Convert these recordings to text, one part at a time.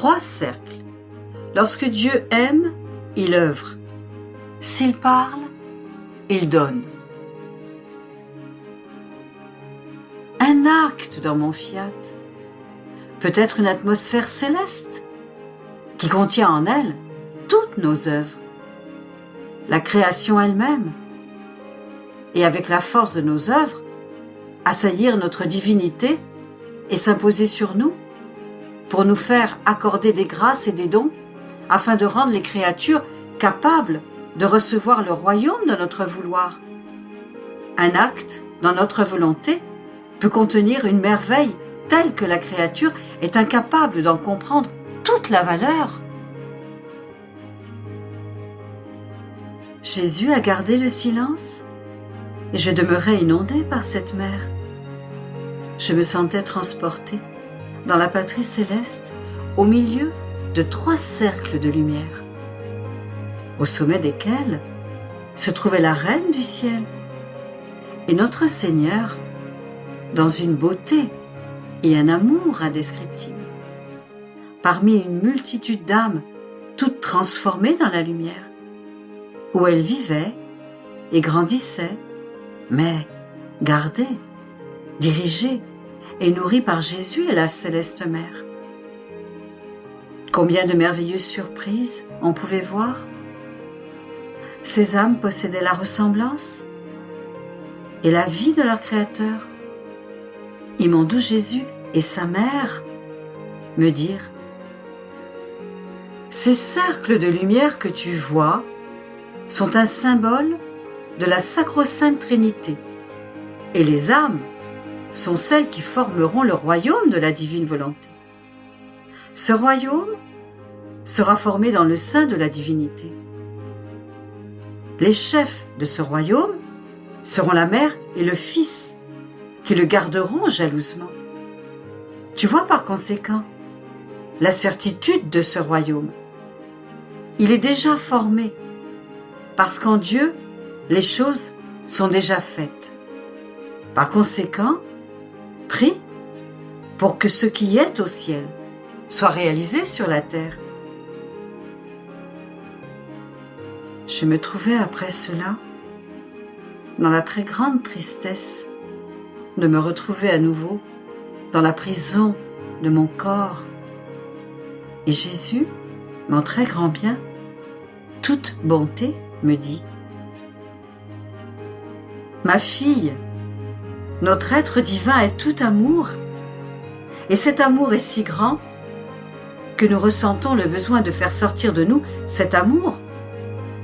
3 cercles. Lorsque Dieu aime, il œuvre. S'il parle, il donne. Un acte dans mon fiat peut être une atmosphère céleste qui contient en elle toutes nos œuvres, la création elle-même, et avec la force de nos œuvres, assaillir notre divinité et s'imposer sur nous pour nous faire accorder des grâces et des dons afin de rendre les créatures capables de recevoir le royaume de notre vouloir. Un acte dans notre volonté peut contenir une merveille telle que la créature est incapable d'en comprendre toute la valeur. Jésus a gardé le silence et je demeurais inondée par cette mer. Je me sentais transportée dans la patrie céleste au milieu de 3 cercles de lumière, au sommet desquels se trouvait la Reine du ciel et notre Seigneur dans une beauté et un amour indescriptibles, parmi une multitude d'âmes toutes transformées dans la lumière, où elles vivaient et grandissaient, mais gardées, dirigées et nourries par Jésus et la céleste mère. Combien de merveilleuses surprises on pouvait voir! Ces âmes possédaient la ressemblance et la vie de leur Créateur. Ils m'ont d'où Jésus et sa mère me dire: ces cercles de lumière que tu vois sont un symbole de la sacro-sainte Trinité, et les âmes sont celles qui formeront le royaume de la divine volonté. Ce royaume sera formé dans le sein de la divinité. Les chefs de ce royaume seront la mère et le fils, qui le garderont jalousement. Tu vois par conséquent la certitude de ce royaume. Il est déjà formé, parce qu'en Dieu, les choses sont déjà faites. Par conséquent, prie pour que ce qui est au ciel soit réalisé sur la terre. Je me trouvais après cela dans la très grande tristesse de me retrouver à nouveau dans la prison de mon corps. Et Jésus, mon très grand bien, toute bonté, me dit: ma fille, notre être divin est tout amour, et cet amour est si grand que nous ressentons le besoin de faire sortir de nous cet amour,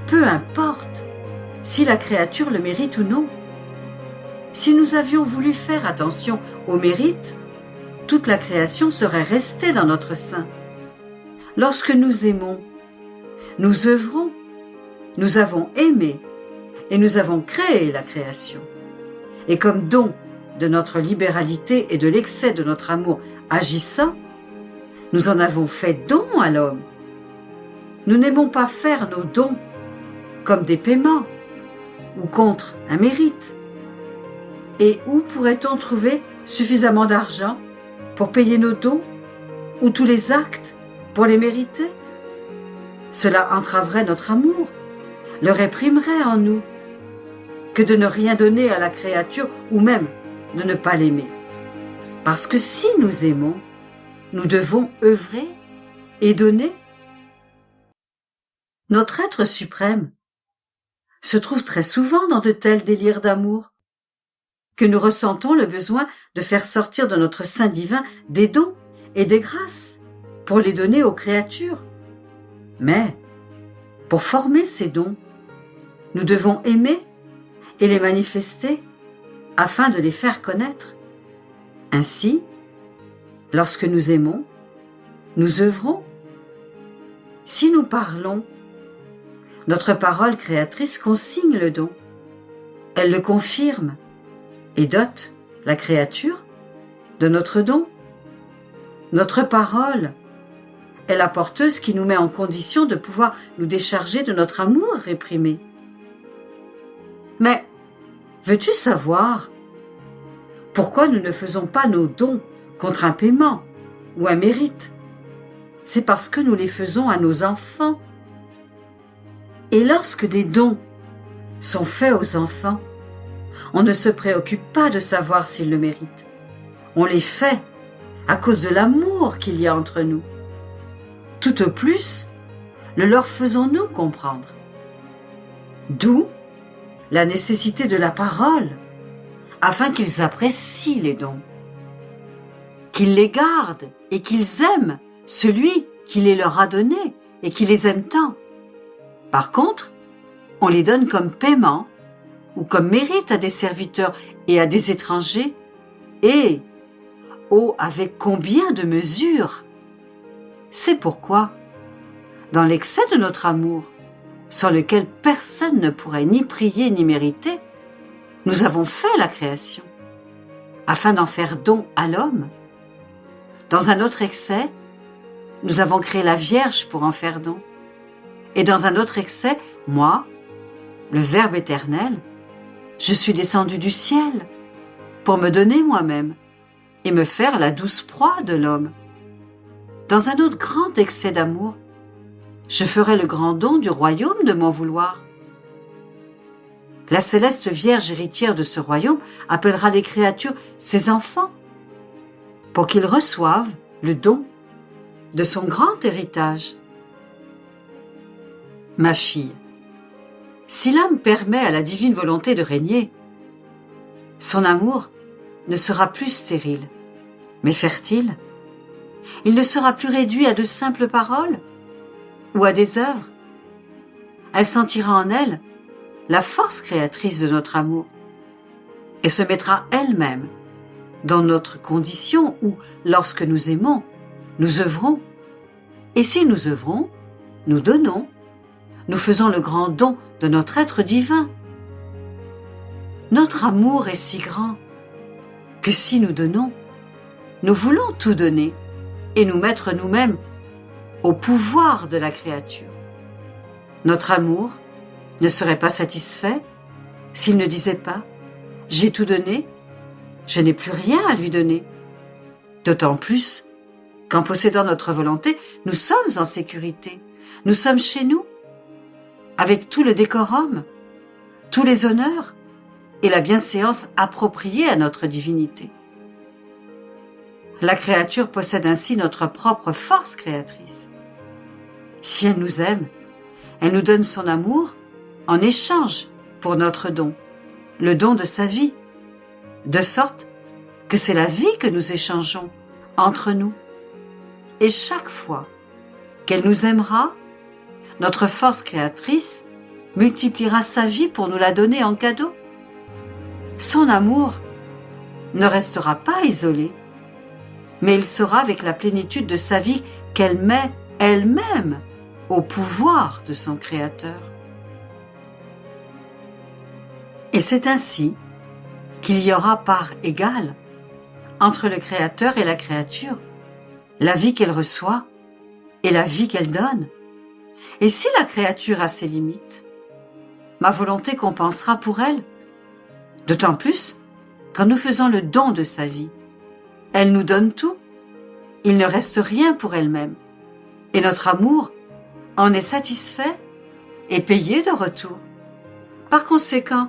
peu importe si la créature le mérite ou non. Si nous avions voulu faire attention au mérite, toute la création serait restée dans notre sein. Lorsque nous aimons, nous œuvrons, nous avons aimé et nous avons créé la création. Et comme don de notre libéralité et de l'excès de notre amour agissant, nous en avons fait don à l'homme. Nous n'aimons pas faire nos dons comme des paiements ou contre un mérite. Et où pourrait-on trouver suffisamment d'argent pour payer nos dons ou tous les actes pour les mériter? Cela entraverait notre amour, le réprimerait en nous, que de ne rien donner à la créature ou même de ne pas l'aimer. Parce que si nous aimons, nous devons œuvrer et donner. Notre être suprême se trouve très souvent dans de tels délires d'amour, que nous ressentons le besoin de faire sortir de notre sein divin des dons et des grâces pour les donner aux créatures. Mais, pour former ces dons, nous devons aimer et les manifester afin de les faire connaître. Ainsi, lorsque nous aimons, nous œuvrons. Si nous parlons, notre parole créatrice consigne le don. Elle le confirme et dote la créature de notre don. Notre parole est la porteuse qui nous met en condition de pouvoir nous décharger de notre amour réprimé. Mais, veux-tu savoir pourquoi nous ne faisons pas nos dons contre un paiement ou un mérite? c'est parce que nous les faisons à nos enfants. Et lorsque des dons sont faits aux enfants, on ne se préoccupe pas de savoir s'ils le méritent. On les fait à cause de l'amour qu'il y a entre nous. Tout au plus, le leur faisons-nous comprendre. D'où la nécessité de la parole, afin qu'ils apprécient les dons, qu'ils les gardent et qu'ils aiment celui qui les leur a donnés et qui les aime tant. Par contre, on les donne comme paiement ou comme mérite à des serviteurs et à des étrangers, et, oh, avec combien de mesures! C'est pourquoi, dans l'excès de notre amour, sans lequel personne ne pourrait ni prier ni mériter, nous avons fait la création, afin d'en faire don à l'homme. Dans un autre excès, nous avons créé la Vierge pour en faire don. Et dans un autre excès, moi, le Verbe éternel, je suis descendu du ciel pour me donner moi-même et me faire la douce proie de l'homme. Dans un autre grand excès d'amour, je ferai le grand don du royaume de mon vouloir. La céleste Vierge héritière de ce royaume appellera les créatures ses enfants, pour qu'ils reçoivent le don de son grand héritage. Ma fille, si l'âme permet à la divine volonté de régner, son amour ne sera plus stérile, mais fertile. Il ne sera plus réduit à de simples paroles ou à des œuvres. Elle sentira en elle la force créatrice de notre amour et se mettra elle-même dans notre condition où, lorsque nous aimons, nous œuvrons. Et si nous œuvrons, nous donnons, nous faisons le grand don de notre être divin. Notre amour est si grand que si nous donnons, nous voulons tout donner et nous mettre nous-mêmes au pouvoir de la créature. Notre amour ne serait pas satisfait s'il ne disait pas « J'ai tout donné, je n'ai plus rien à lui donner ». D'autant plus qu'en possédant notre volonté, nous sommes en sécurité, nous sommes chez nous, avec tout le décorum, tous les honneurs et la bienséance appropriée à notre divinité. La créature possède ainsi notre propre force créatrice. Si elle nous aime, elle nous donne son amour en échange pour notre don, le don de sa vie, de sorte que c'est la vie que nous échangeons entre nous. Et chaque fois qu'elle nous aimera, notre force créatrice multipliera sa vie pour nous la donner en cadeau. Son amour ne restera pas isolé, mais il sera avec la plénitude de sa vie qu'elle met elle-même au pouvoir de son Créateur. Et c'est ainsi qu'il y aura part égale entre le Créateur et la créature, la vie qu'elle reçoit et la vie qu'elle donne. Et si la créature a ses limites, ma volonté compensera pour elle. D'autant plus quand nous faisons le don de sa vie. Elle nous donne tout. Il ne reste rien pour elle-même. Et notre amour en est satisfait et payé de retour. Par conséquent,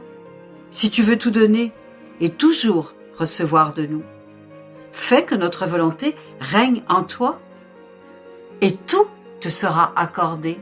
si tu veux tout donner et toujours recevoir de nous, fais que notre volonté règne en toi et tout te sera accordé.